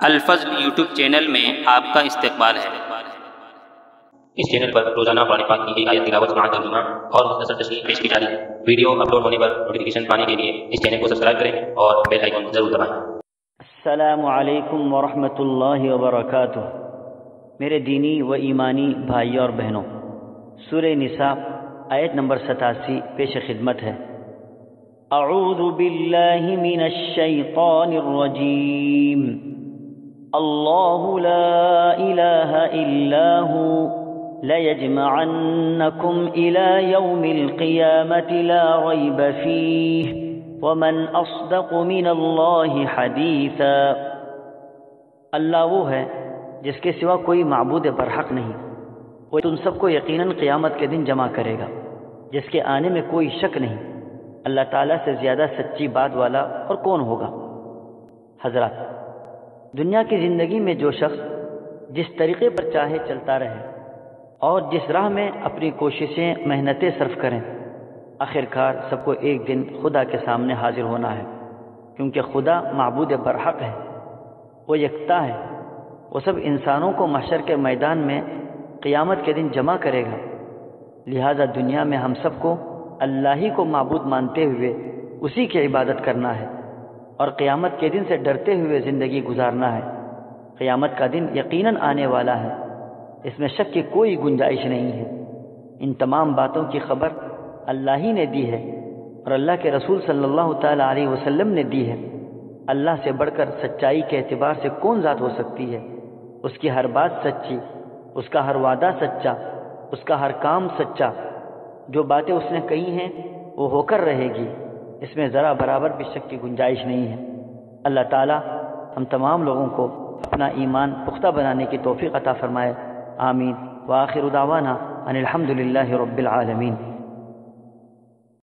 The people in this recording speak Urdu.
الفضل یوٹیوب چینل میں آپ کا استقبال ہے۔ اس چینل پر روزانہ قرآن پاک کی ایک آیت تلاوت سماعت ترجمہ اور مختصر تشریح پیش کی جا رہی ہے۔ ویڈیو اپلوڈ ہونے پر نوٹیفیکیشن پانے کے لیے اس چینل کو سبسکرائب کریں اور بیل آئیکن ضرور دبائیں۔ السلام علیکم ورحمۃ اللہ وبرکاتہ۔ میرے دینی و ایمانی بھائیوں اور بہنوں، سورہ نساء آیت نمبر 87 پیش خدمت ہے۔ اعوذ باللہ من الشیطان الرجیم، اللہ لا الہ الا ہو لَيَجْمَعَنَّكُمْ إِلَى يَوْمِ الْقِيَامَةِ لَا رَيْبَ فِيهِ وَمَنْ أَصْدَقُ مِنَ اللَّهِ حَدِيثًا۔ اللہ وہ ہے جس کے سوا کوئی معبود برحق نہیں، وہ تم سب کو یقیناً قیامت کے دن جمع کرے گا، جس کے آنے میں کوئی شک نہیں۔ اللہ تعالیٰ سے زیادہ سچی بات والا اور کون ہوگا؟ حضرات، دنیا کی زندگی میں جو شخص جس طریقے پر چاہے چلتا رہے اور جس راہ میں اپنی کوششیں محنتیں صرف کریں، آخرکار سب کو ایک دن خدا کے سامنے حاضر ہونا ہے، کیونکہ خدا معبود برحق ہے، وہ یکتا ہے۔ وہ سب انسانوں کو محشر کے میدان میں قیامت کے دن جمع کرے گا۔ لہذا دنیا میں ہم سب کو اللہ ہی کو معبود مانتے ہوئے اسی کی عبادت کرنا ہے اور قیامت کے دن سے ڈرتے ہوئے زندگی گزارنا ہے۔ قیامت کا دن یقیناً آنے والا ہے، اس میں شک کی کوئی گنجائش نہیں ہے۔ ان تمام باتوں کی خبر اللہ ہی نے دی ہے اور اللہ کے رسول صلی اللہ تعالیٰ علیہ وسلم نے دی ہے۔ اللہ سے بڑھ کر سچائی کے اعتبار سے کون ذات ہو سکتی ہے؟ اس کی ہر بات سچی، اس کا ہر وعدہ سچا، اس کا ہر کام سچا۔ جو باتیں اس نے کہی ہیں وہ ہو کر رہے گی، اس میں ذرا برابر بھی شک کی گنجائش نہیں ہے۔ اللہ تعالیٰ ہم تمام لوگوں کو اپنا ایمان پختہ بنانے کی توفیق عطا فرمائے۔ آمین۔ وآخر دعوانا ان الحمد للہ رب العالمین۔